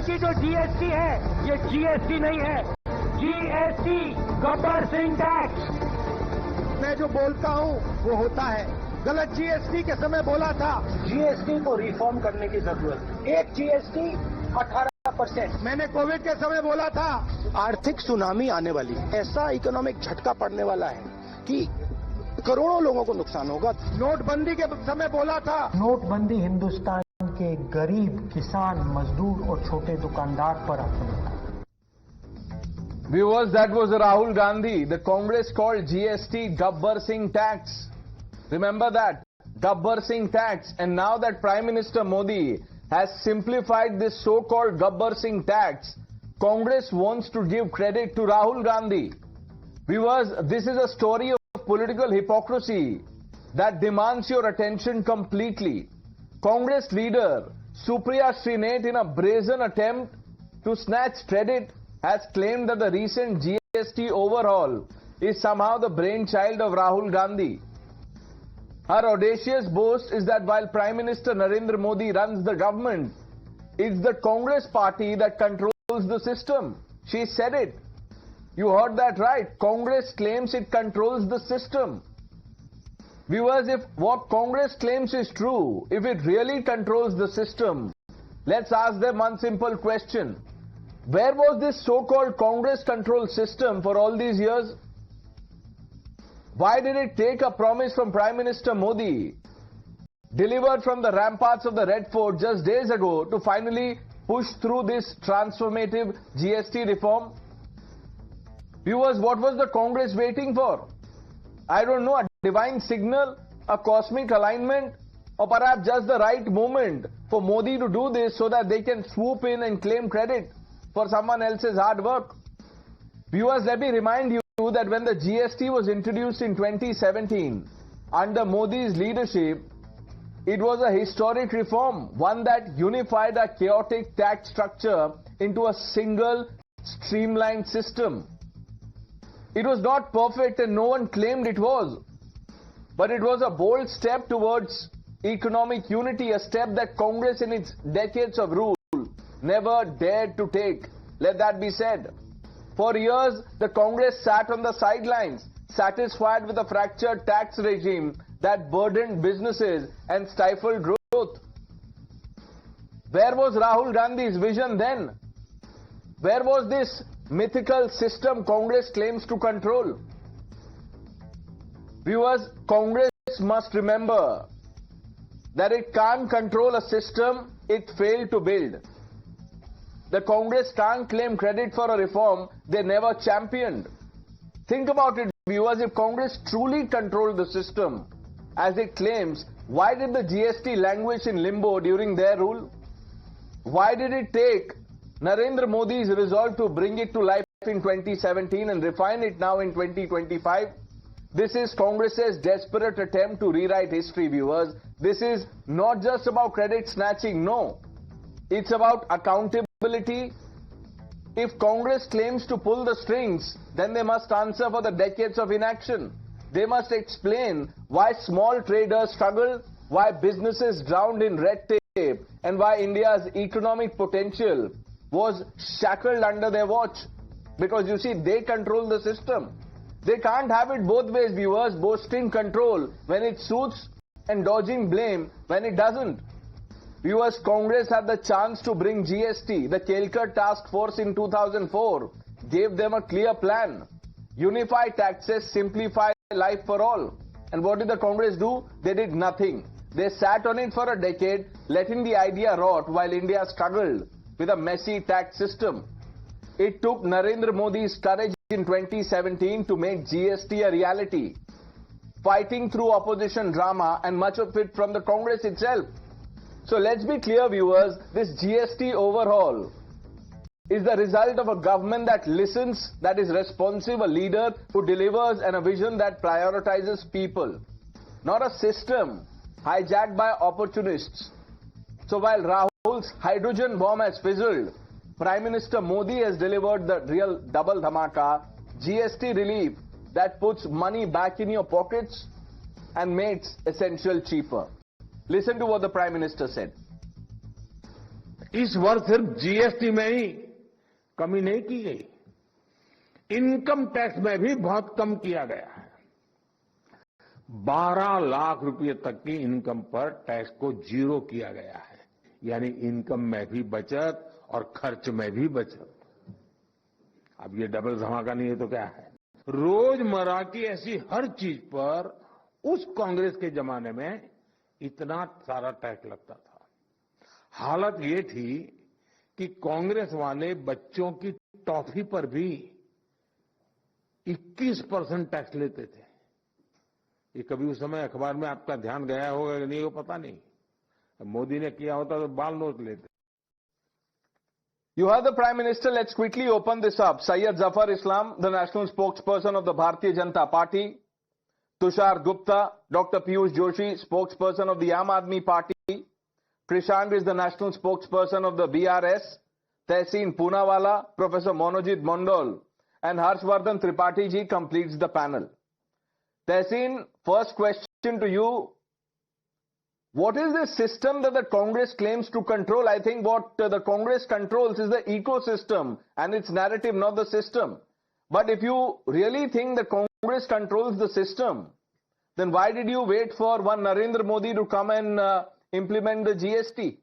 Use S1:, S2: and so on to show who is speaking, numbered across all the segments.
S1: की जो जीएसटी है ये जीएसटी नहीं है, जीएसटी गब्बर सिंह टैक्स।
S2: मैं जो बोलता हूं वो होता है। गलत जीएसटी के समय बोला था।
S1: जीएसटी को रिफॉर्म करने की जरूरत है। एक जीएसटी 18%।
S2: मैंने कोविड के समय बोला था आर्थिक सुनामी आने वाली है। ऐसा इकोनॉमिक झटका पड़ने वाला है कि करोड़ों लोगों को नुकसान होगा। नोटबंदी के समय बोला था।
S3: नोटबंदी हिंदुस्तान के गरीब, किसान, मजदूर और छोटे दुकानदार पर असर।
S4: Viewers, that was Rahul Gandhi. The Congress called GST Gabbar Singh tax. Remember that? Gabbar Singh tax. And now that Prime Minister Modi has simplified this so-called Gabbar Singh tax, Congress wants to give credit to Rahul Gandhi. Viewers, this is a story of political hypocrisy that demands your attention completely. Congress leader Supriya Srinath, in a brazen attempt to snatch credit, has claimed that the recent GST overhaul is somehow the brainchild of Rahul Gandhi. Her audacious boast is that while Prime Minister Narendra Modi runs the government, it's the Congress party that controls the system. She said it. You heard that right. Congress claims it controls the system. Viewers, if what Congress claims is true, if it really controls the system, let's ask them one simple question. Where was this so-called Congress-controlled system for all these years? Why did it take a promise from Prime Minister Modi, delivered from the ramparts of the Red Fort just days ago, to finally push through this transformative GST reform? Viewers, what was the Congress waiting for? I don't know, a divine signal, a cosmic alignment, or perhaps just the right moment for Modi to do this so that they can swoop in and claim credit for someone else's hard work. Viewers, let me remind you that when the GST was introduced in 2017 under Modi's leadership, it was a historic reform, one that unified a chaotic tax structure into a single streamlined system. It was not perfect and no one claimed it was, but it was a bold step towards economic unity, a step that Congress in its decades of rule never dared to take. Let that be said. For years, the Congress sat on the sidelines, satisfied with a fractured tax regime that burdened businesses and stifled growth. Where was Rahul Gandhi's vision then? Where was this mythical system Congress claims to control? Viewers, Congress must remember that it can't control a system it failed to build. The Congress can't claim credit for a reform they never championed. Think about it, viewers. If Congress truly controlled the system, as it claims, why did the GST languish in limbo during their rule? Why did it take Narendra Modi's resolve to bring it to life in 2017 and refine it now in 2025? This is Congress's desperate attempt to rewrite history, viewers. This is not just about credit snatching, no. It's about accountability. If Congress claims to pull the strings, then they must answer for the decades of inaction. They must explain why small traders struggled, why businesses drowned in red tape, and why India's economic potential was shackled under their watch. Because you see, they control the system. They can't have it both ways, viewers, boasting control when it suits and dodging blame when it doesn't. Viewers, Congress had the chance to bring GST. The Kelkar Task Force in 2004 gave them a clear plan. Unify taxes, simplify life for all. And what did the Congress do? They did nothing. They sat on it for a decade, letting the idea rot while India struggled with a messy tax system. It took Narendra Modi's courage in 2017 to make GST a reality, fighting through opposition drama and much of it from the Congress itself. So let's be clear, viewers, this GST overhaul is the result of a government that listens, that is responsive, a leader who delivers, and a vision that prioritizes people, not a system hijacked by opportunists. So while Rahul's hydrogen bomb has fizzled, Prime Minister Modi has delivered the real double dhamaka, GST relief that puts money back in your pockets and makes essential cheaper. Listen to what the Prime Minister said.
S5: इस वर्ष सिर्फ GST में ही कमी नहीं की गई, income tax में भी बहुत कम किया गया है। 12 लाख रुपए तक की इनकम पर टैक्स को जीरो किया गया है, यानी इनकम में भी बचत और खर्च में भी बचत। अब ये डबल धमाका नहीं है तो क्या है? रोजमर्रा की ऐसी हर चीज पर उस कांग्रेस के जमाने में इतना सारा टैक्स लगता था। हालत ये थी कि कांग्रेस वाले बच्चों की टॉफी पर भी 21% टैक्स लेते थे। ये कभी उस समय अखबार में आपका ध्यान गया होगा कि नहीं हो पता नहीं, मोदी ने किया होता तो बाल नोट लेते।
S4: You heard the Prime Minister. Let's quickly open this up. Syed Zafar Islam, the national spokesperson of the Bharatiya Janata Party. Tushar Gupta, Dr. Piyush Joshi, spokesperson of the Aam Aadmi Party. Prashant is the national spokesperson of the BRS. Tehseen Poonawala, Professor Monojit Mondol, and Harshvardhan Tripathi ji completes the panel. Tehseen, first question to you. What is the system that the Congress claims to control? I think what the Congress controls is the ecosystem and its narrative, not the system. But if you really think the Congress controls the system, then why did you wait for one Narendra Modi to come and implement the GST?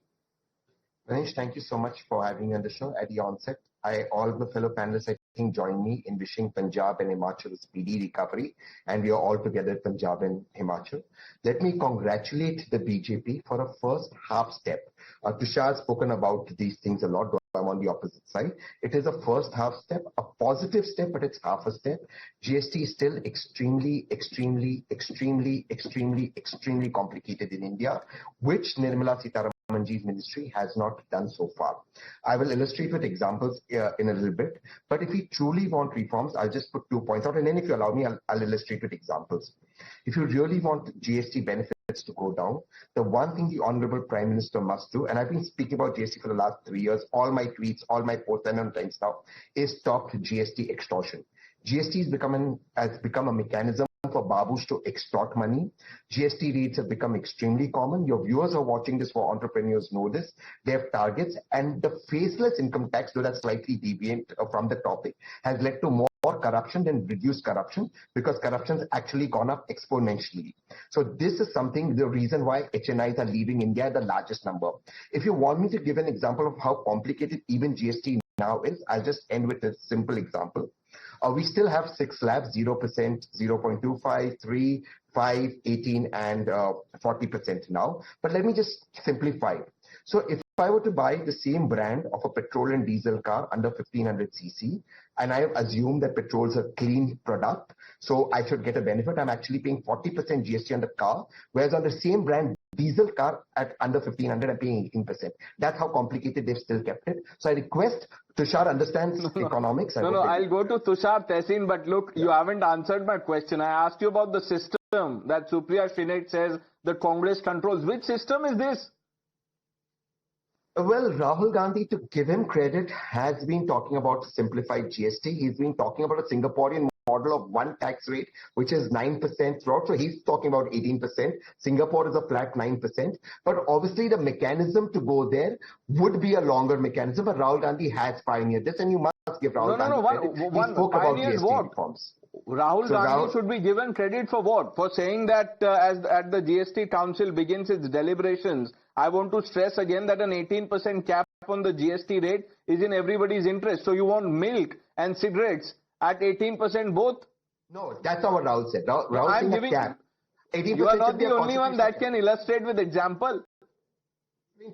S6: Pranesh, thank you so much for having me on the show. At the onset, all of the fellow panelists, I think, join me in wishing Punjab and Himachal a speedy recovery, and we are all together, Punjab and Himachal. Let me congratulate the BJP for a first half step. Tushar has spoken about these things a lot, though I'm on the opposite side. It is a first half step, a positive step, but it's half a step. GST is still extremely complicated in India, which Nirmala Sitharaman Ji's ministry has not done so far. I will illustrate with examples in a little bit, but if we truly want reforms, I'll just put 2 points out, and then if you allow me, I'll illustrate with examples. If you really want GST benefits to go down, the one thing the Honorable Prime Minister must do, and I've been speaking about GST for the last 3 years, all my tweets, all my posts and on times now, is stop GST extortion. GST has become a mechanism for babus to extort money. GST rates have become extremely common. Your viewers are watching this, for entrepreneurs know this. They have targets, and the faceless income tax, though that's slightly deviant from the topic, has led to more corruption than reduced corruption, because corruption has actually gone up exponentially. So this is something, the reason why HNIs are leaving India at the largest number. If you want me to give an example of how complicated even GST now is, I'll just end with a simple example. We still have 6 slabs, 0%, 0.25, 3, 5, 18, and 40% now. But let me just simplify. So if I were to buy the same brand of a petrol and diesel car under 1500 cc, and I have assumed that petrol is a clean product, so I should get a benefit, I'm actually paying 40% GST on the car, whereas on the same brand diesel car at under 1500, I'm paying 18%. That's how complicated they've still kept it. So I request Tushar understands economics.
S4: I'll go to Tushar Tehseen, but look, you haven't answered my question. I asked you about the system that Supriya Shrinate says the Congress controls. Which system is this?
S6: Well, Rahul Gandhi, to give him credit, has been talking about simplified GST. He's been talking about a Singaporean model of one tax rate, which is 9% throughout. So he's talking about 18%. Singapore is a flat 9%. But obviously the mechanism to go there would be a longer mechanism. But Rahul Gandhi has pioneered this, and you must give Rahul Gandhi credit. He spoke about GST reforms.
S4: Rahul Gandhi should be given credit for what? For saying that as the GST Council begins its deliberations, I want to stress again that an 18% cap on the GST rate is in everybody's interest. So you want milk and cigarettes at 18% both?
S6: No, that's not what Rahul said. Rahul
S4: I'm
S6: giving a cap. 18%
S4: you are not the only one that can illustrate with example.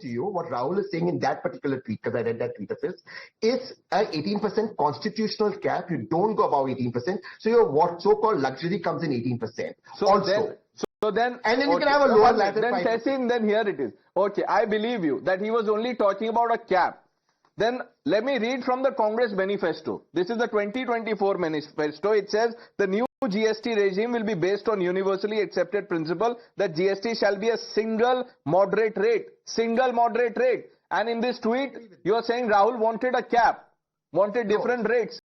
S6: To you, what Rahul is saying in that particular tweet, because I read that tweet of his, is an 18% constitutional cap. You don't go above 18%. So your what so-called luxury comes in 18%. And then you can have a lower ladder.
S4: Then Tehseen, then here it is. Okay, I believe you that he was only talking about a cap. Then let me read from the Congress manifesto. This is the 2024 manifesto. It says the new GST regime will be based on universally accepted principle that GST shall be a single moderate rate. Single moderate rate. And in this tweet, you are saying Rahul wanted a cap, wanted different rates.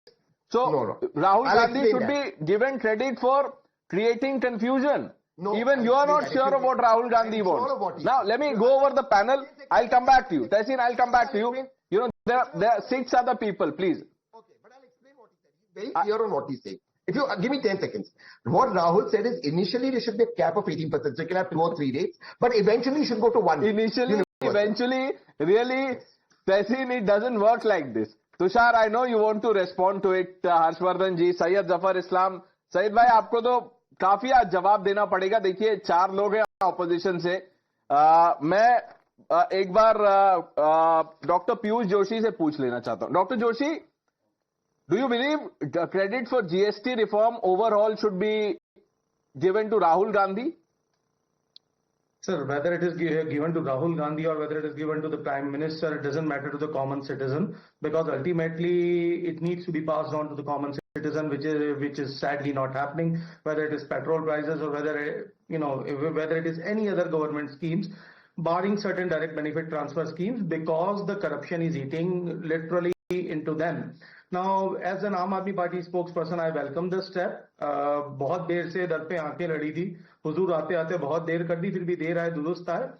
S4: So Rahul Gandhi should be given credit for creating confusion.
S6: No,
S4: even you are not sure of what Rahul Gandhi wants. Now, let me go over the panel. I'll come back to you. Tehseen, I'll come back to you. You know, there are 6 other people, please.
S6: Okay, but I'll explain what he said. He's very clear on what he's saying. If you give me 10 seconds. What Rahul said is initially there should be a cap of 18%. So you can have 2 or 3 rates, but eventually you should go to 1.
S4: Initially, eventually, really, Tehseen, it doesn't work like this. Tushar, I know you want to respond to it. Harshvardhan ji, Syed Zafar Islam. Syed bhai, आपको तो काफी आज जवाब देना पड़ेगा. देखिए 4 लोग हैं ऑपोजिशन से. मैं एक बार डॉक्टर पीयूष जोशी से पूछ लेना चाहता हूं. Doctor Joshi, do you believe credit for GST reform overhaul should be given to Rahul Gandhi?
S3: Sir, whether it is given to Rahul Gandhi or whether it is given to the Prime Minister, it doesn't matter to the common citizen, because ultimately it needs to be passed on to the common citizen, which is sadly not happening. Whether it is petrol prices or whether whether it is any other government schemes, barring certain direct benefit transfer schemes, because the corruption is eating literally into them. Now, as an Aam Aadmi Party spokesperson, I welcome this step. बहुत देर से दर पे आंखें लड़ी थी, हुजूर आते आते बहुत देर कर दी, फिर भी देर आए दुरुस्त आए.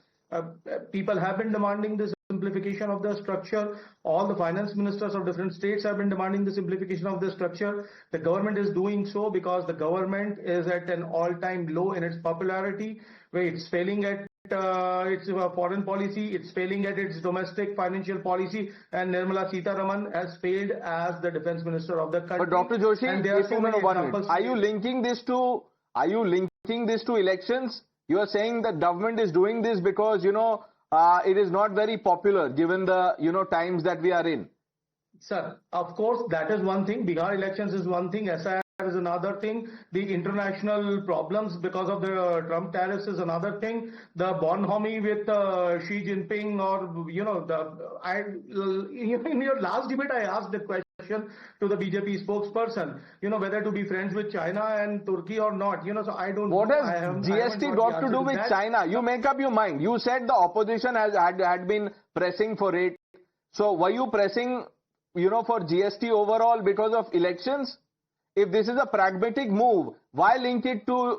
S3: People have been demanding this simplification of the structure. All the finance ministers of different states have been demanding the simplification of the structure. The government is doing so because the government is at an all-time low in its popularity, where it's failing at its foreign policy, it's failing at its domestic financial policy, and Nirmala Sitharaman has failed as the defense minister of the country.
S4: But Dr. Joshi, are you linking this to elections? You are saying that government is doing this because, it is not very popular given the, times that we are in.
S3: Sir, of course, that is one thing. Bihar elections is one thing. SIR is another thing. The international problems because of the Trump tariffs is another thing. The bonhomie with Xi Jinping, or in your last debate, I asked the question to the BJP spokesperson, whether to be friends with China and Turkey or not. So I don't.
S4: What has GST got to do with China? You make up your mind. You said the opposition had been pressing for it. So were you pressing, for GST overall because of elections? If this is a pragmatic move, why link it to,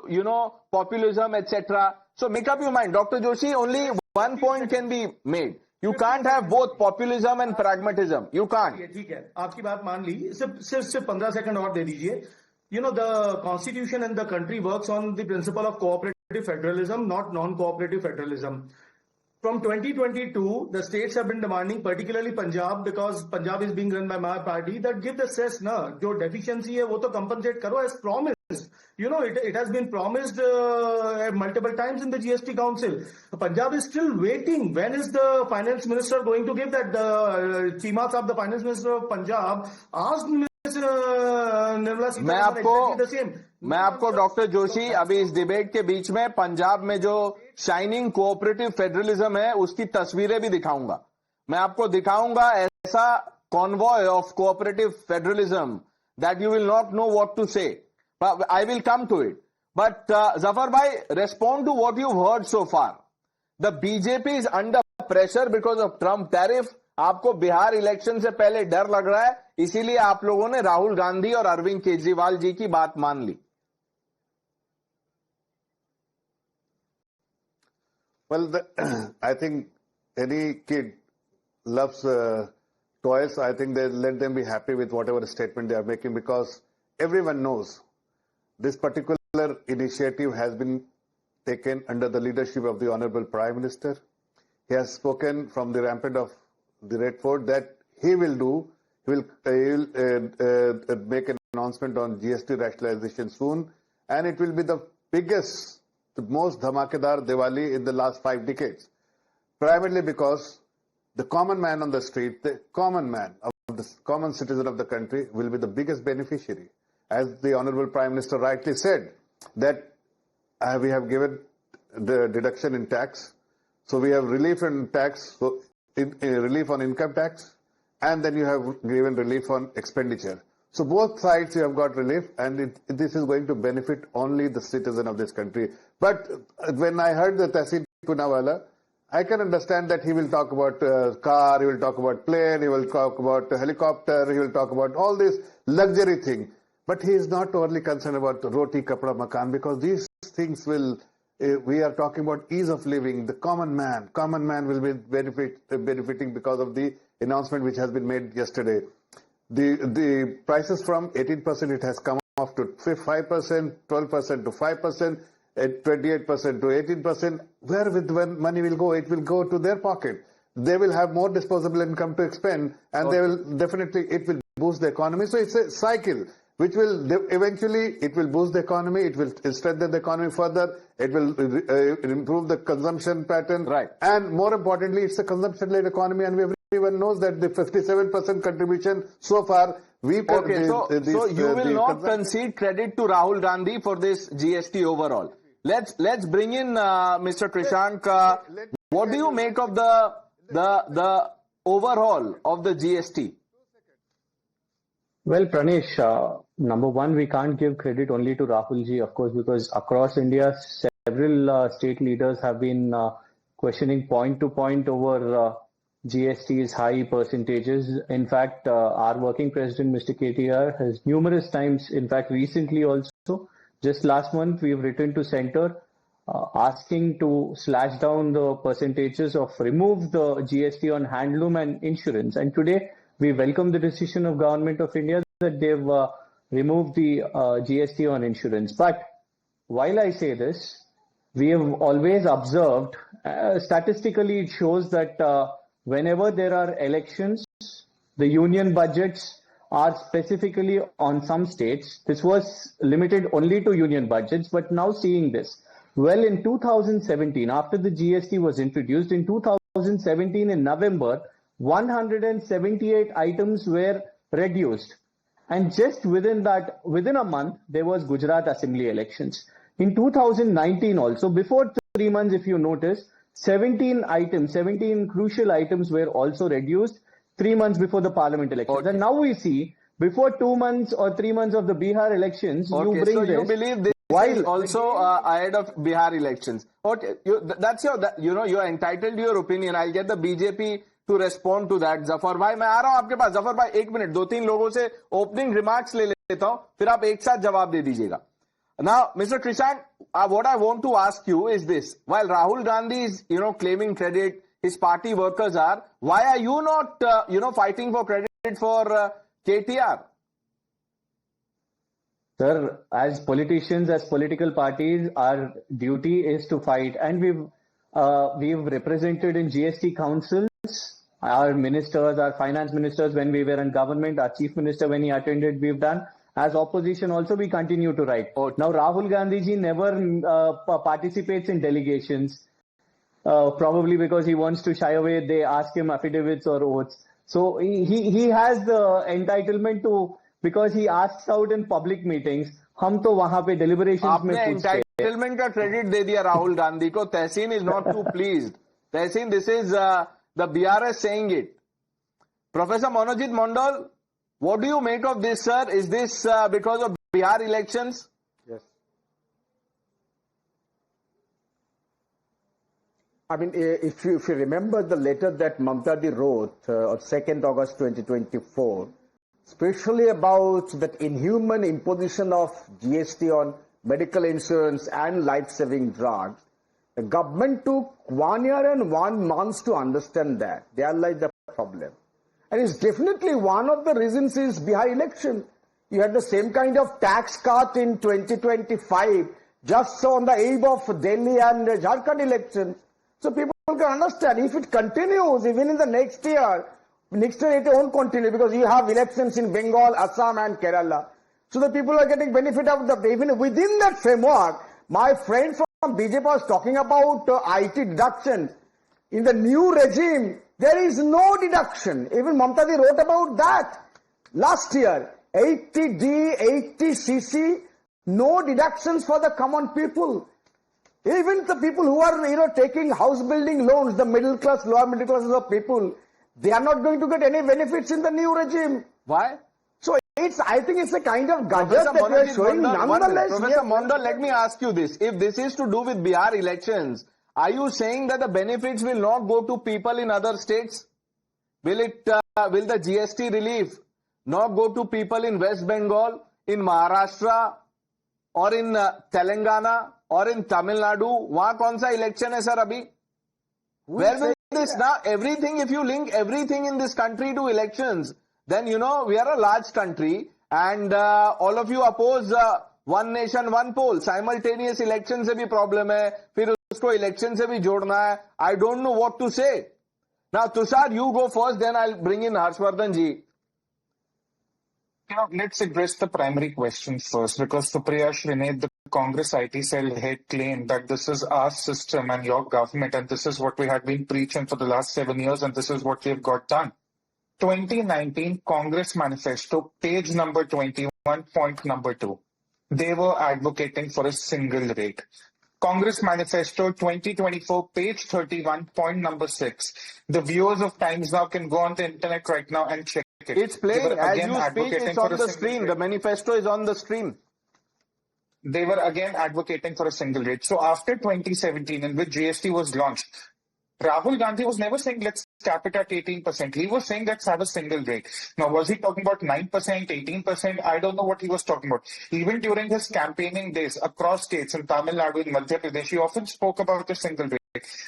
S4: populism, etc.? So make up your mind. Dr. Joshi, only one point can be made. You can't have both populism and pragmatism. You can't.
S3: ठीक है, आपकी बात मान ली. सिर्फ 15 second और दे दीजिए. The constitution and the country works on the principle of cooperative federalism, not non-cooperative federalism. From 2022, the states have been demanding, particularly Punjab, because Punjab is being run by my party, that give the cess na, jo deficiency hai, wo to compensate karo as promised. It has been promised multiple times in the GST Council. Punjab is still waiting. When is the finance minister going to give that? The Chima Saab, the finance minister of Punjab, asked Nirmala Sitharaman exactly the same.
S4: मैं आपको doctor Joshi अभी इस debate के बीच में पंजाब में जो shining cooperative federalism है उसकी तस्वीरें भी दिखाऊंगा. मैं आपको दिखाऊंगा ऐसा convoy of cooperative federalism that you will not know what to say. I will come to it. But Zafar bhai, respond to what you've heard so far. The BJP is under pressure because of Trump tariff. आपको Bihar election से पहले डर लग रहा है, इसीलिए आप लोगों ने राहुल गांधी और अरविंद केजरीवाल जी की बात मान ली.
S7: Well, I think any kid loves toys. I think they let them be happy with whatever statement they are making, because everyone knows this particular initiative has been taken under the leadership of the Honorable Prime Minister. He has spoken from the rampart of the Red Fort that he will make an announcement on GST rationalization soon, and it will be the biggest, the most dhamakedar Diwali in the last 5 decades. Primarily because the common man on the street, the common man, the common citizen of the country will be the biggest beneficiary. As the Honorable Prime Minister rightly said, that we have given the deduction in tax. So we have relief in tax, so relief on income tax, and then you have given relief on expenditure. So both sides you have got relief, and this is going to benefit only the citizen of this country. But when I heard the Tehseen Poonawalla, I can understand that he will talk about car, he will talk about plane, he will talk about helicopter, he will talk about all this luxury thing. But he is not only concerned about roti, kapda, makan, because these things will We are talking about ease of living. The common man will be benefiting because of the announcement which has been made yesterday. The prices from 18% it has come off to 5%, 12% to 5%, 28% to 18%. When money will go? It will go to their pocket. They will have more disposable income to expend, and they will definitely, it will boost the economy. So it's a cycle which will eventually, it will boost the economy, it will strengthen the economy further, it will improve the consumption pattern.
S4: Right.
S7: And more importantly, it's a consumption-led economy, and everyone knows that the 57% contribution so far,
S4: Okay, so you will not concede credit to Rahul Gandhi for this GST overall. Let's bring in Mr. Krishank. What do you make of the overhaul of the GST?
S8: Well, Pranesh, number one, we can't give credit only to Rahul ji, of course, because across India, several state leaders have been questioning point to point over GST's high percentages. In fact, our working president, Mr. KTR, has numerous times, in fact, recently also, just last month, we've written to Centre asking to slash down the percentages of remove the GST on handloom and insurance. And today, we welcome the decision of Government of India that they've removed the GST on insurance. But while I say this, we have always observed, statistically it shows that whenever there are elections, the union budgets are specifically on some states. This was limited only to union budgets, but now seeing this. Well, in 2017, after the GST was introduced, in 2017 in November, 178 items were reduced. And just within a month, there was Gujarat Assembly elections. In 2019 also, before 3 months, if you notice, 17 crucial items were also reduced 3 months before the parliament elections. Okay. And now we see, before 2 months or 3 months of the Bihar elections,
S4: okay,
S8: you bring
S4: so
S8: this.
S4: You believe this is also ahead of Bihar elections. Okay, you are entitled to your opinion. I'll get the BJP to respond to that. Zafar bhai, मैं आ रहा हूं आपके पास. Zafar bhai, 1 minute, 2-3 लोगों से opening remarks ले लेता हूं, फिर आप एक साथ जवाब दे दीजिएगा. Now, Mr. Krishank, what I want to ask you is this. While Rahul Gandhi is, claiming credit, his party workers are, why are you not, fighting for credit for KTR?
S8: Sir, as politicians, as political parties, our duty is to fight. And we've represented in GST Councils, our ministers, our finance ministers when we were in government, our chief minister when he attended, we've done. As opposition also, we continue to write.
S4: Okay.
S8: Now, Rahul Gandhi ji never participates in delegations, probably because he wants to shy away. They ask him affidavits or oaths. So he has the entitlement to, because he asks out in public meetings. हम तो वहाँ पे deliberations में पूछते हैं.
S4: Entitlement का credit दे दिया राहुल गांधी को. Tehseen is not too pleased. Tehseen, this is the BRS saying it. Professor Manojit Mondal, what do you make of this, sir? Is this because of Bihar elections?
S2: Yes. I mean, if you remember the letter that Mamta wrote on 2nd August 2024, especially about that inhuman imposition of GST on medical insurance and life-saving drugs, the government took 1 year and 1 month to understand that. They are like the problem. And it's definitely one of the reasons is Bihar election. You had the same kind of tax cut in 2025, just on the eve of Delhi and Jharkhand elections. So people can understand, if it continues even in the next year it won't continue because you have elections in Bengal, Assam and Kerala. So the people are getting benefit of even within that framework. My friend from BJP was talking about IT deduction. In the new regime, there is no deduction. Even Mamta wrote about that last year. 80D, 80cc, no deductions for the common people. Even the people who are, taking house building loans, the middle class, lower middle classes of people, they are not going to get any benefits in the new regime.
S4: Why?
S2: So I think it's a kind of gadget that we are showing. Nonetheless,
S4: Professor Mondal, let me ask you this. If this is to do with Bihar elections, are you saying that the benefits will not go to people in other states? Will the GST relief not go to people in West Bengal, in Maharashtra, or in Telangana, और इन तमिलनाडु, वहां कौन सा election है sir अभी? Where will this now? Everything, if you link everything in this country to elections, then you know we are a large country, and all of you oppose one nation, one poll. Simultaneous election से भी problem है, फिर उसको election से भी जोड़ना है. I don't know what to say. Now, Tushar, you go first, then I'll bring in Harshvardhan ji.
S9: Let's address the primary question first, because Supriya Shrinate, the Congress IT cell head, claimed that this is our system and your government, and this is what we had been preaching for the last 7 years, and this is what we have got done. 2019 Congress Manifesto, page number 21, point number 2. They were advocating for a single rate. Congress Manifesto 2024, page 31, point number 6. The viewers of Times Now can go on the internet right now and check it.
S4: It's playing as you speak. It's on the stream. The manifesto is on the stream.
S9: They were again advocating for a single rate. So after 2017, in which GST was launched, Rahul Gandhi was never saying let's cap it at 18%. He was saying let's have a single rate. Now, was he talking about 9%, 18%? I don't know what he was talking about. Even during his campaigning days across states in Tamil Nadu, in Madhya Pradesh, he often spoke about a single rate.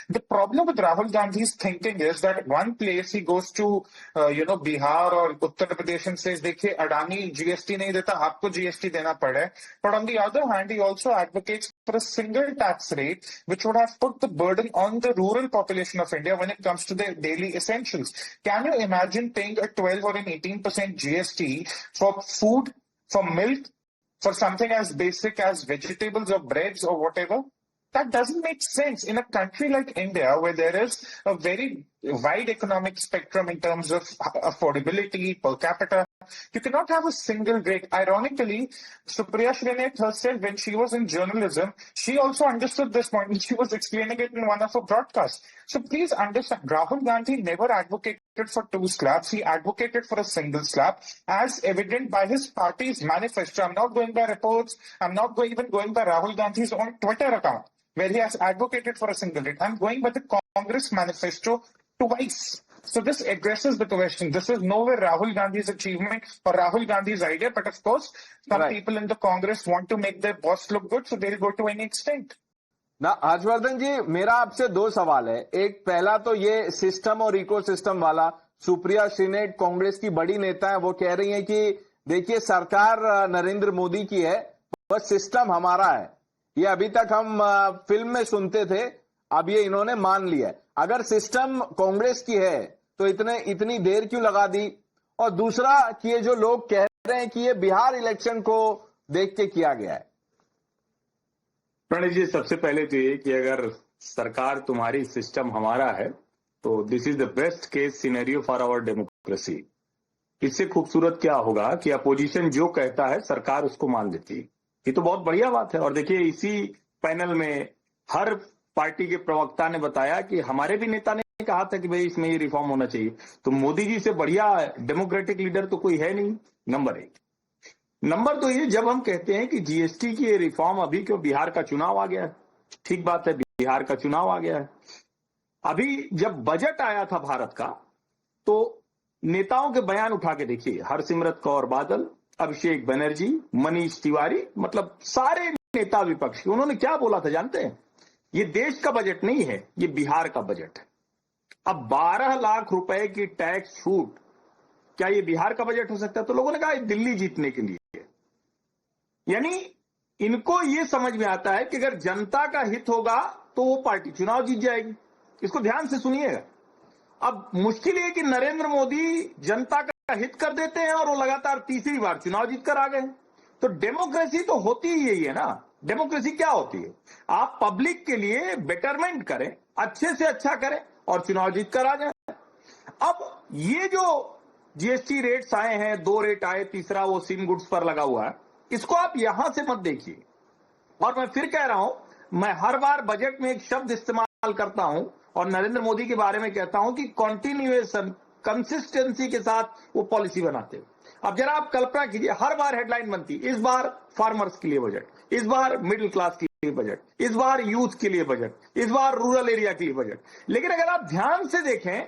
S9: The problem with Rahul Gandhi's thinking is that one place he goes to, Bihar or Uttar Pradesh and says, "Dekhiye, Adani GST nahi deta, aapko GST dena pada." But on the other hand, he also advocates for a single tax rate, which would have put the burden on the rural population of India when it comes to their daily essentials. Can you imagine paying a 12 or an 18% GST for food, for milk, for something as basic as vegetables or breads or whatever? That doesn't make sense in a country like India, where there is a very wide economic spectrum in terms of affordability per capita. You cannot have a single rate. Ironically, Supriya Shrinate herself, when she was in journalism, she also understood this point and she was explaining it in one of her broadcasts. So please understand, Rahul Gandhi never advocated for two slabs. He advocated for a single slab, as evident by his party's manifesto. I'm not going by reports. I'm not even going by Rahul Gandhi's own Twitter account, where he has advocated for a single rate. I'm going by the Congress manifesto twice. So this addresses the question. This is nowhere Rahul Gandhi's achievement or Rahul Gandhi's idea, but of course, some people in the Congress want to make their boss look good, so they'll go to any extent.
S4: ना हर्षवर्धन जी, मेरा आपसे दो सवाल है. एक, पहला तो ये सिस्टम और इकोसिस्टम वाला. सुप्रिया श्रीनेट कांग्रेस की बड़ी नेता है, वो कह रही हैं कि देखिए सरकार नरेंद्र मोदी की है, बस सिस्टम हमारा है. ये अभी तक हम फिल्म में सुनते थे, अब ये इन्होंने मान लिया है. अगर सिस्टम कांग्रेस की है तो इतनी देर क्यों लगा दी? और दूसरा कि ये जो लोग कह रहे हैं कि ये बिहार इलेक्शन को देख के किया गया है.
S10: प्रणेश जी, सबसे पहले तो ये कि अगर सरकार तुम्हारी, सिस्टम हमारा है, तो this is the best case scenario for our democracy. इससे खूबसूरत क्या होगा कि अपोजिशन जो कहता है सरकार उसको मान लेती है. ये तो बहुत बढ़िया बात है. और देखिए, इसी पैनल में हर पार्टी के प्रवक्ता ने बताया कि हमारे भी नेता ने कहा था कि भाई इसमें ये रिफॉर्म होना चाहिए. तो मोदी जी से बढ़िया डेमोक्रेटिक लीडर तो कोई है नहीं, नंबर एक. नंबर दो, ये जब हम कहते हैं कि जीएसटी की ये रिफॉर्म, अभी क्यों बिहार का चुनाव आ गया है, ठीक बात है, बिहार का चुनाव आ गया है. अभी जब बजट आया था भारत का, तो नेताओं के बयान उठा के देखिए, हरसिमरत कौर बादल, अभिषेक बनर्जी, मनीष तिवारी, मतलब सारे नेता विपक्ष के, उन्होंने क्या बोला था जानते हैं? ये देश का बजट नहीं है, ये बिहार का बजट है. अब 12 लाख रुपए की टैक्स छूट, क्या ये बिहार का बजट हो सकता है? तो लोगों ने कहा दिल्ली जीतने के लिए. यानी इनको ये समझ में आता है कि अगर जनता का हित होगा तो वो पार्टी चुनाव जीत जाएगी. इसको ध्यान से सुनिएगा. अब मुश्किल ये कि नरेंद्र मोदी जनता का हित कर देते हैं और वो लगातार तीसरी बार चुनाव जीत कर आ गए. तो डेमोक्रेसी तो होती ही यही है ना. डेमोक्रेसी क्या होती है? आप पब्लिक के लिए बेटरमेंट करें, अच्छे से अच्छा करें और चुनाव जीत कर आ जाए. अब ये जो जीएसटी रेट्स आए हैं, 2 रेट आए, तीसरा वो सिम गुड्स पर लगा हुआ है, इसको आप यहां से मत देखिए. और मैं फिर कह रहा हूं, मैं हर बार बजट में एक शब्द इस्तेमाल करता हूं और नरेंद्र मोदी के बारे में कहता हूं कि कॉन्टिन्यूएशन, कंसिस्टेंसी के साथ वो पॉलिसी बनाते हैं. अब जरा आप कल्पना कीजिए, हर बार हेडलाइन बनती, इस बार फार्मर्स के लिए बजट, इस बार मिडिल क्लास के लिए बजट, इस बार यूथ के लिए बजट, इस बार रूरल एरिया के लिए बजट. लेकिन अगर आप ध्यान से देखें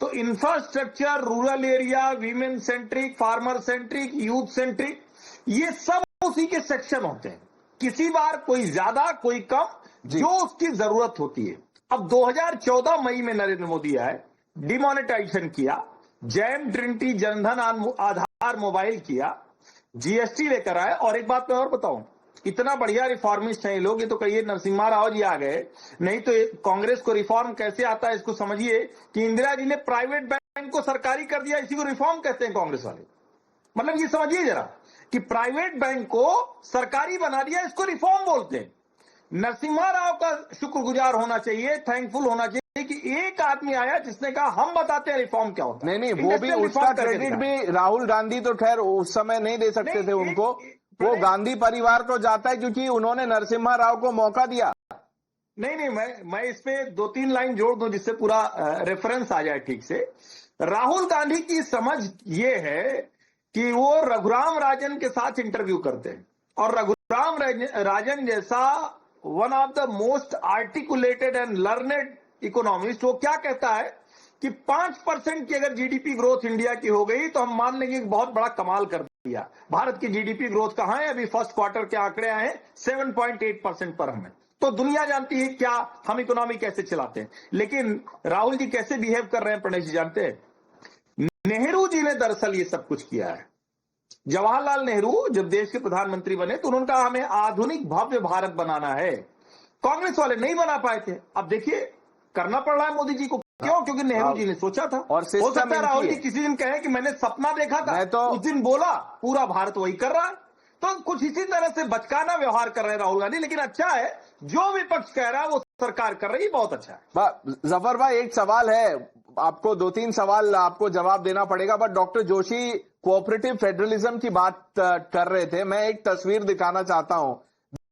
S10: तो infrastructure, rural area, women centric, farmer centric, youth centric, ये सब उसी के सेक्शन होते हैं. किसी बार कोई ज्यादा कोई कम, जो उसकी जरूरत होती है। अब 2014 मई में नरेंद्र मोदी आए, डिमोनेटाइजेशन किया, jam Trinity Jan Dhan Aadhaar mobile किया, जीएसटी लेकर आए। और एक बात मैं और बताऊं, इतना बढ़िया रिफॉर्मिस्ट हैं ये लोग, ये तो कहिए नरसिम्हा राव जी आ गए, नहीं तो कांग्रेस को रिफॉर्म कैसे आता है इसको समझिए कि इंदिरा जी ने प्राइवेट बैंक को सरकारी कर दिया, इसी को रिफॉर्म कहते हैं कांग्रेस वाले। मतलब ये समझिए जरा कि प्राइवेट बैंक को सरकारी बना दिया, इसको रिफॉर्म बोलते हैं। नरसिम्हा राव का शुक्रगुजार होना चाहिए, थैंकफुल होना चाहिए कि एक आदमी आया जिसने कहा हम बताते हैं रिफॉर्म क्या होता है।
S4: नहीं, वो भी उसका क्रेडिट भी राहुल गांधी तो खैर उस समय नहीं दे सकते थे उनको, वो गांधी परिवार को जाता है क्योंकि उन्होंने नरसिम्हा राव को मौका दिया।
S10: नहीं, मैं इस पे 2-3 लाइन जोड़ दूं जिससे पूरा रेफरेंस आ जाए ठीक से। राहुल गांधी की समझ ये है कि वो रघुराम राजन के साथ इंटरव्यू करते हैं, और रघुराम राजन जैसा one of the most articulated and learned economist, वो क्या कहता है कि 5% की अगर जीडीपी ग्रोथ इंडिया की हो गई तो हम मान लेंगे कि बहुत बड़ा कमाल कर दिया। भारत की जीडीपी ग्रोथ कहां है? अभी फर्स्ट क्वार्टर के आंकड़े आए हैं 7.8% पर हमें। तो दुनिया जानती है क्या हम इकोनॉमी कैसे चलाते हैं। लेकिन राहुल जी कैसे बिहेव कर रहे हैं प्रणेश जी जानते हैं? नेहरू जी ने दरअसल ये सब कुछ किया है। जवाहरलाल नेहरू जब देश के प्रधानमंत्री बने तो उन्होंने कहा हमें आधुनिक भव्य भारत बनाना है। कांग्रेस वाले नहीं बना पाए थे। अब देखिए करना पड़ रहा है मोदी जी को। क्यों? क्योंकि नेहरू जी ने सोचा था।
S4: और
S10: हो सकता है राहुल जी किसी दिन कहे कि मैंने सपना देखा था, तो उस दिन बोला, पूरा भारत वही कर रहा है। तो कुछ इसी तरह से बचकाना व्यवहार कर रहे हैं राहुल गांधी। लेकिन अच्छा है जो विपक्ष कह रहा है वो सरकार कर रही है, बहुत अच्छा है।
S4: जफर भाई एक सवाल है, आपको 2-3 सवाल आपको जवाब देना पड़ेगा, but doctor Joshi cooperative federalism की बात कर रहे थे। मैं एक तस्वीर दिखाना चाहता हूं।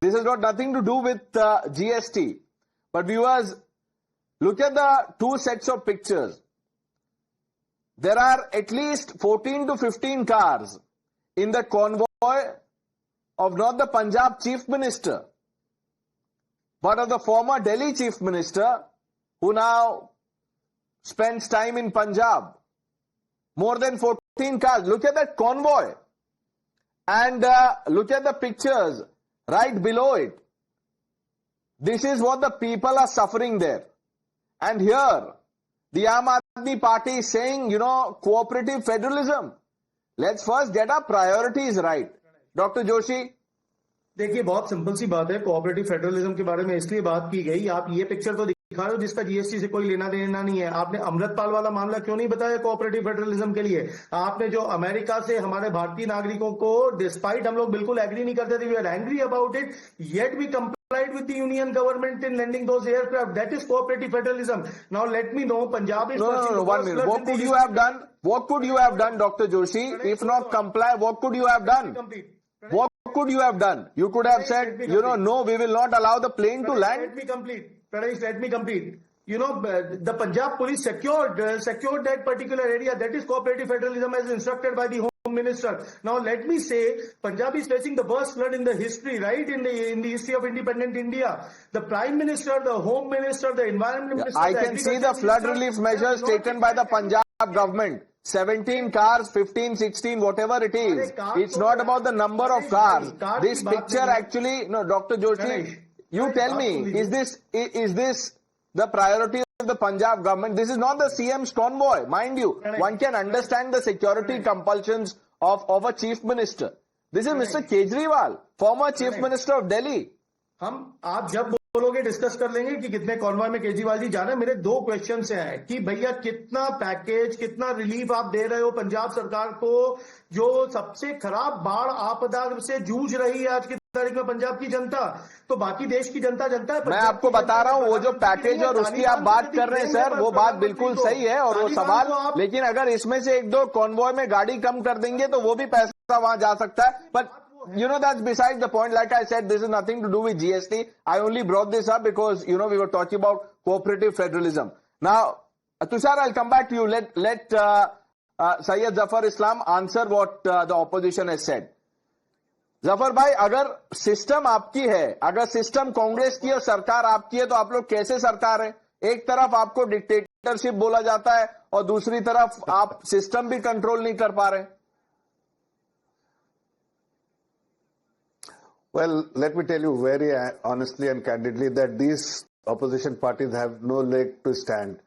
S4: This is not nothing to do with GST, but viewers look at the two sets of pictures. There are at least 14 to 15 cars in the convoy of not the Punjab Chief Minister, but of the former Delhi Chief Minister, who now spends time in Punjab. More than 14 cars. Look at that convoy. And look at the pictures right below it. This is what the people are suffering there. And here, the Aam Aadmi Party is saying, cooperative federalism. Let's first get our priorities right. Dr. Joshi?
S3: देखिए बहुत simple सी बात है। Cooperative federalism के बारे में इसलिए बात की गई, आप ये पिक्चर तो दिखा रहे हो जिसका जीएसटी से कोई लेना देना नहीं है। आपने अमृतपाल वाला मामला क्यों नहीं बताया कोऑपरेटिव फेडरलिज्म के लिए? आपने जो अमेरिका से हमारे भारतीय नागरिकों को, डिस्पाइट हम लोग बिल्कुल एग्री नहीं करते थे, we are angry about it, yet we complied with the union government in lending those aircraft. That is cooperative federalism. Now let me know, Punjab is...
S4: No, 1 minute. What could you have done? What could you have done, Dr. Joshi? If not comply, what could you have done? What could you have done? You could have said, no, we will not allow the plane to land.
S3: Let me complete. Pranesh, let me complete. The Punjab police secured that particular area. That is cooperative federalism as instructed by the Home Minister. Now let me say, Punjab is facing the worst flood in the history, right? In the history of independent India. The Prime Minister, the Home Minister, the Environment Minister.
S4: I can see the flood relief measures taken by the Punjab government. 17 cars, 15, 16, whatever it is. It's not about the number of cars. This picture actually, no, Dr. Joshi, you tell me, is this the priority of the Punjab government? This is not the CM's convoy, mind you. One can understand the security compulsions of a chief minister. This is Mr. Kejriwal, former chief minister of Delhi.
S3: आप जब बोलोगे discuss कर लेंगे कि कितने convoy में केजरीवाल जी जाना है। मेरे 2 क्वेश्चन हैं कि भैया कितना पैकेज, कितना रिलीफ आप दे रहे हो पंजाब सरकार को, जो सबसे खराब बाढ़ आपदा से जूझ रही है आज की तारीख में पंजाब की जनता। तो बाकी देश की जनता जानता है।
S4: मैं आपको बता रहा हूं, वो जो पैकेज और उसकी आप बात कर रहे हैं सर, वो बात बिल्कुल सही है और वो सवाल, लेकिन अगर इसमें से 1-2 कॉन्वॉय में गाड़ी कम कर देंगे तो वो भी पैसा वहां जा सकता है। But that's besides the point. Like I said, this is nothing to do with GST. I only brought this up because, we were talking about cooperative federalism. Now, Tushar, I'll come back to you. Let Syed Zafar Islam answer what the opposition has said. Zafar bhai, अगर system आपकी है, अगर system Congress की और सरकार आपकी है, तो आप लोग कैसे सरकार है? एक तरफ आपको डिक्टेटरशिप बोला जाता है और दूसरी तरफ आप सिस्टम भी कंट्रोल नहीं कर पा रहे।
S7: Well, let me tell you very honestly and candidly that these opposition parties have no leg to stand.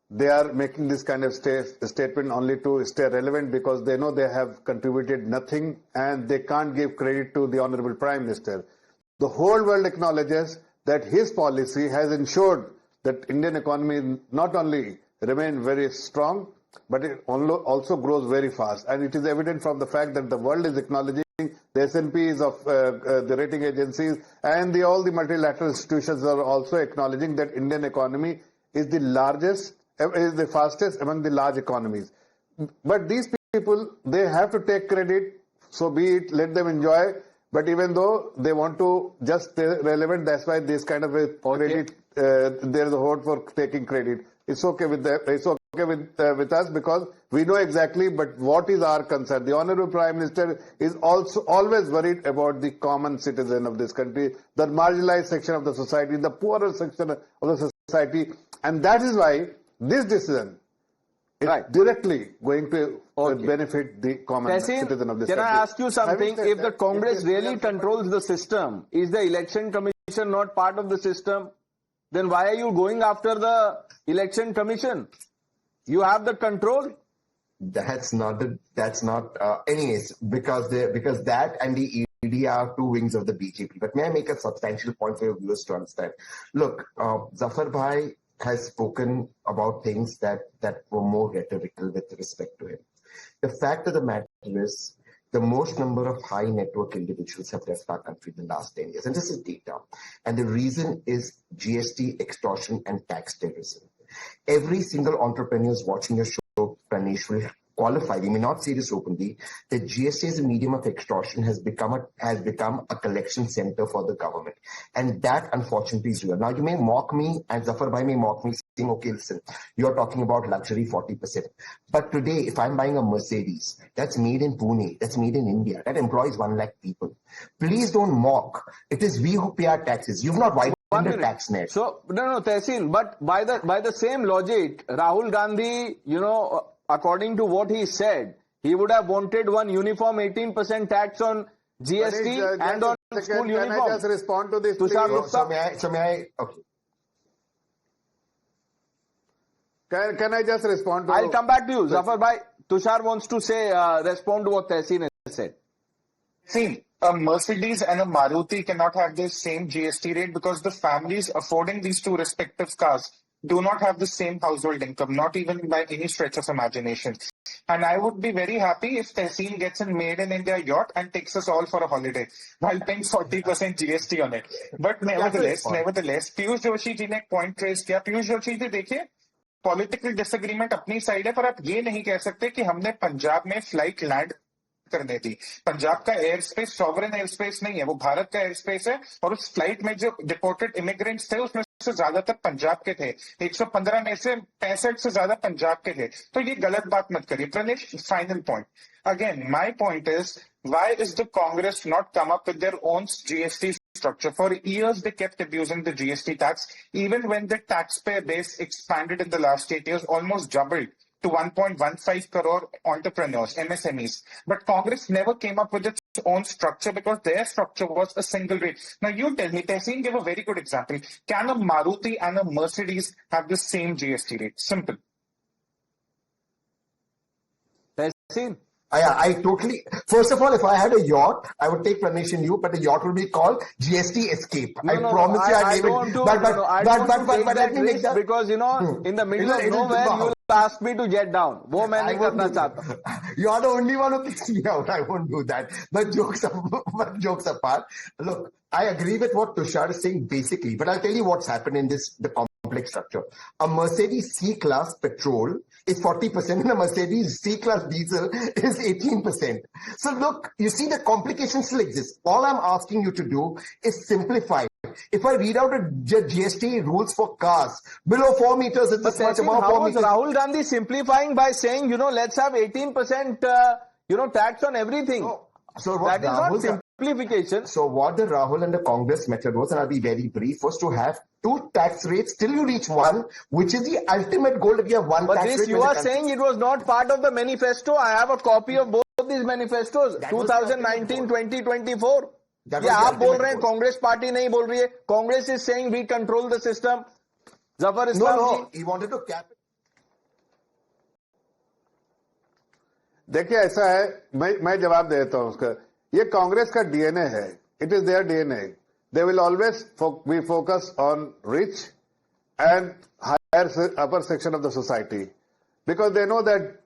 S7: They are making this kind of statement only to stay relevant because they know they have contributed nothing and they can't give credit to the Honorable Prime Minister. The whole world acknowledges that his policy has ensured that Indian economy not only remain very strong, but it also grows very fast. And it is evident from the fact that the world is acknowledging the S&Ps of the rating agencies and all the multilateral institutions are also acknowledging that Indian economy is the largest, is the fastest among the large economies. But these people, they have to take credit, so be it, let them enjoy. But even though they want to just stay relevant, that's why this kind of a credit, there is a hope for taking credit. It's okay with them. It's okay with us because we know exactly. But what is our concern? The Honorable Prime Minister is also always worried about the common citizen of this country, the marginalized section of the society, the poorer section of the society, and that is why this decision is directly going to benefit the common citizen of this country.
S4: Can I ask you something? If the Congress really controls the system, is the Election Commission not part of the system? Then why are you going after the Election Commission? You have the control.
S6: That's not anyways, because that and the ED are two wings of the BJP. But may I make a substantial point for your viewers to understand? Look, Zafar Bhai has spoken about things that were more rhetorical with respect to him. The fact of the matter is, the most number of high network individuals have left our country in the last 10 years. And this is data. And the reason is GST, extortion, and tax terrorism. Every single entrepreneur is watching your show, Pranesh, will qualify. They may not say this openly, that GST as a medium of extortion has become a collection center for the government. And that, unfortunately, is real. Now, you may mock me, and Zafar Bhai may mock me, saying, okay, listen, you're talking about luxury 40%. But today, if I'm buying a Mercedes, that's made in Pune, that's made in India, that employs 1 lakh people. Please don't mock. It is we who pay our taxes. You've not widened the tax net.
S4: So, no, Tehsil, but by the same logic, Rahul Gandhi, according to what he said, he would have wanted one uniform 18% tax on GST and on school uniform.
S7: Can I just respond to this, please?
S6: So may I? Okay.
S7: Can I just respond to...
S4: I'll come back to you. Zafar Bhai, Tushar wants to say, respond to what Tehsin has said.
S9: See, a Mercedes and a Maruti cannot have the same GST rate because the families affording these two respective cars do not have the same household income, not even by any stretch of imagination. And I would be very happy if Tehsil gets a made in India yacht and takes us all for a holiday while paying 40% GST on it. But nevertheless, Piyush Joshi ji ने एक point raise किया. Piyush Joshi जी देखिए, political disagreement अपनी side है, पर आप ये नहीं कह सकते कि हमने पंजाब में flight land करने दी. पंजाब का air space sovereign air space नहीं है, वो भारत का एयर स्पेस है. और उस फ्लाइट में जो डिपोर्टेड इमिग्रेंट्स थे उसमें से ज्यादातर पंजाब के थे. 115 में से 65 से ज्यादा पंजाब के थे. तो ये गलत बात मत करिए. Pranesh, final point. Again, my point is, why is the Congress not come up with their own GST structure? For years, they kept abusing the GST tax, even when the taxpayer base expanded in the last 8 years, almost doubled to 1.15 crore entrepreneurs, MSMEs. But Congress never came up with its own structure because their structure was a single rate. Now you tell me, Tehsin gave a very good example. Can a Maruti and a Mercedes have the same GST rate? Simple.
S4: Tehsin?
S6: I totally. First of all, if I had a yacht, I would take Pranesh and you, but the yacht would be called GST Escape. I promise you, I name it. But let me make that,
S4: because in the middle of nowhere, you will ask me to get down. वो मैं नहीं करना चाहता.
S6: You are the only one who kicks me out. I won't do that. But jokes apart, look, I agree with what Tushar is saying basically, but I'll tell you what's happened in the complex structure. A Mercedes C-Class petrol is 40% and a Mercedes C-Class diesel is 18%. So look, you see the complication still exists. All I'm asking you to do is simplify. If I read out a GST rules for cars, below 4 meters, it's this much, above 4 meters.
S4: Rahul Gandhi simplifying by saying, let's have 18%, tax on everything.
S6: So what
S4: that is not simplification.
S6: So what the Rahul and the Congress method was, and I'll be very brief, was to have 2 tax rates till you reach 1, which is the ultimate goal. If you have 1 tax rate.
S4: But you are saying it was not part of the manifesto. I have a copy of both these manifestos, 2019-2024. ये आप बोल रहे हैं, Congress party नहीं बोल रही है. Congress is saying we control the system. Zafar Islam ji,
S6: he wanted to cap it.
S7: देखिए ऐसा है, मैं जवाब देता हूं उसका. ये कांग्रेस का डीएनए है. It is their DNA. They will always be focus on rich and higher upper section of the society, because they know that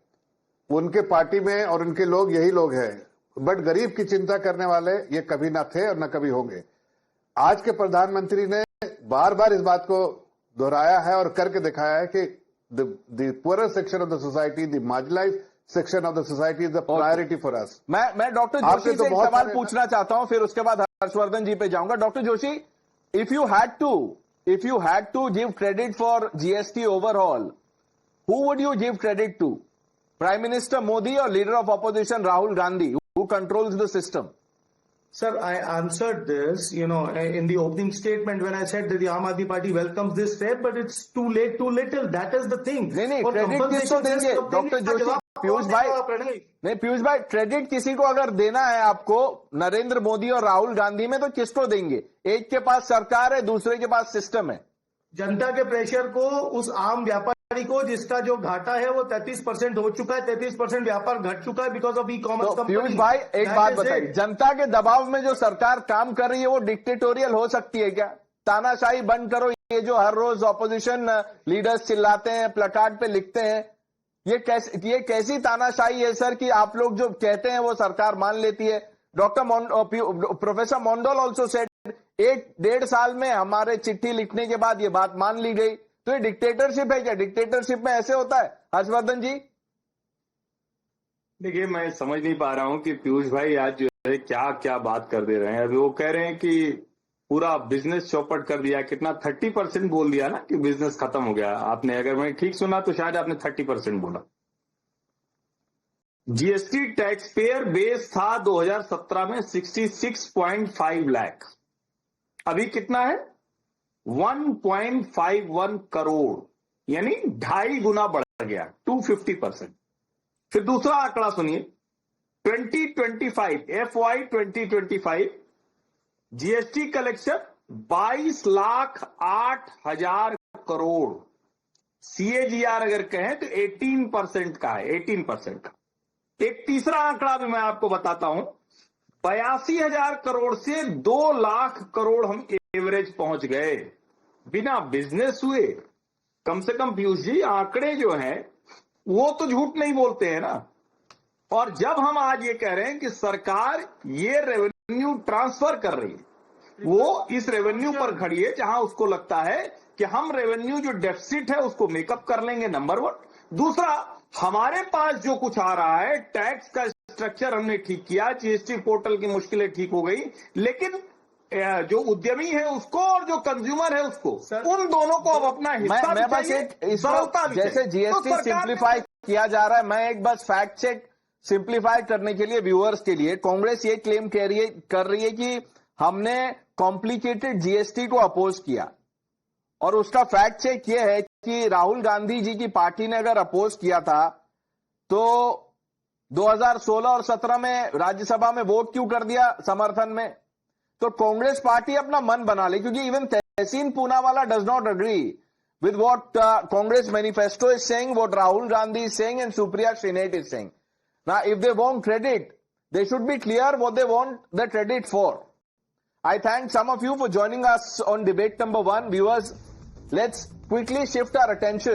S7: उनके पार्टी में और उनके लोग यही लोग हैं. बट गरीब की चिंता करने वाले ये कभी ना थे और न कभी होंगे. आज के प्रधानमंत्री ने बार बार इस बात को दोहराया है और करके दिखाया है कि the poor section of the society, the marginalised section of the society is the priority for us.
S4: मैं डॉक्टर जोशी से एक सवाल पूछना चाहता हूं, फिर उसके बाद हर्षवर्धन जी पे जाऊंगा. Doctor Joshi, if you had to give credit for GST overall, who would you give credit to? Prime Minister Modi or leader of opposition Rahul Gandhi, who controls the system?
S3: Sir, I answered this, in the opening statement when I said that the Aam Aadmi Party welcomes this step, but it's too late, too little. That is the thing.
S4: नहीं, credit किसको देंगे doctor Joshi? Piyush भाई, credit किसी को अगर देना है आपको, नरेंद्र मोदी और राहुल गांधी में, तो किसको देंगे? एक के पास सरकार है, दूसरे के पास सिस्टम है.
S3: जनता के प्रेशर को उस आम व्यापारी को, जिसका जो घाटा है वो 33% हो चुका है, 33% व्यापार घट चुका है because of e commerce company.
S4: Piyush भाई, एक बात बताइए, जनता के दबाव में जो सरकार काम कर रही है वो डिक्टेटोरियल हो सकती है क्या? तानाशाही बंद करो, ये जो हर रोज ऑपोजिशन लीडर्स चिल्लाते हैं, प्लकार्ड पे लिखते हैं, ये कैसी तानाशाही है सर कि आप लोग जो कहते हैं वो सरकार मान लेती है? प्रोफेसर मोंडोल ऑल्सो सेड 1-1.5 साल में हमारे चिट्ठी लिखने के बाद ये बात मान ली गई. तो ये डिक्टेटरशिप है क्या? डिक्टेटरशिप में ऐसे होता है? हर्षवर्धन जी,
S10: देखिए, मैं समझ नहीं पा रहा हूं कि पीयूष भाई आज जो है क्या क्या बात कर दे रहे हैं. अभी वो कह रहे हैं कि पूरा बिजनेस चौपट कर दिया. कितना 30% बोल दिया ना कि बिजनेस खत्म हो गया. आपने, अगर मैं ठीक सुना तो शायद आपने 30% बोला. जीएसटी टैक्स पेयर बेस था 2017 में 66.5 लाख. अभी कितना है? 1.51 करोड़, यानी 2.5 गुना बढ़ गया, 250%. फिर दूसरा आंकड़ा सुनिए, 2025 FY 2025 GST collection 22,08,000 crore. CAGR अगर कहें तो 18% का है, 18% का. एक तीसरा आंकड़ा भी मैं आपको बताता हूं, 82,000 करोड़ से 2 लाख करोड़ हम एवरेज पहुंच गए बिना बिजनेस हुए. कम से कम पीयूष जी, आंकड़े जो हैं वो तो झूठ नहीं बोलते हैं ना. और जब हम आज ये कह रहे हैं कि सरकार ये रेवेन्यू ट्रांसफर कर रही है, वो इस रेवेन्यू पर खड़ी है जहां उसको लगता है कि हम रेवेन्यू जो डेफिसिट है उसको मेकअप कर लेंगे, नंबर 1. दूसरा, हमारे पास जो कुछ आ रहा है, टैक्स का स्ट्रक्चर हमने ठीक किया, जीएसटी पोर्टल की मुश्किलें ठीक हो गई, लेकिन जो उद्यमी है उसको और जो कंज्यूमर है उसको, उन दोनों को अब अपना हिस्सा
S4: मैं बस एक जैसे जीएसटी सिंप्लीफाई किया जा रहा है, मैं एक बस फैक्ट चेक सिंप्लीफाई करने के लिए व्यूअर्स के लिए, कांग्रेस ये क्लेम कर रही है कि हमने कॉम्प्लिकेटेड जीएसटी को अपोज किया, और उसका फैक्ट चेक ये है कि राहुल गांधी जी की पार्टी ने अगर अपोज किया था तो 2016 और 17 में राज्यसभा में वोट क्यों कर दिया समर्थन में? तो कांग्रेस पार्टी अपना मन बना ले, क्योंकि even Tehseen Poonawalla does not agree with what Congress manifesto is saying, what Rahul Gandhi is saying, and Supriya Shrinate is saying. Now, if they want credit, they should be clear what they want the credit for. I thank some of you for joining us on debate number 1. Viewers, let's quickly shift our attention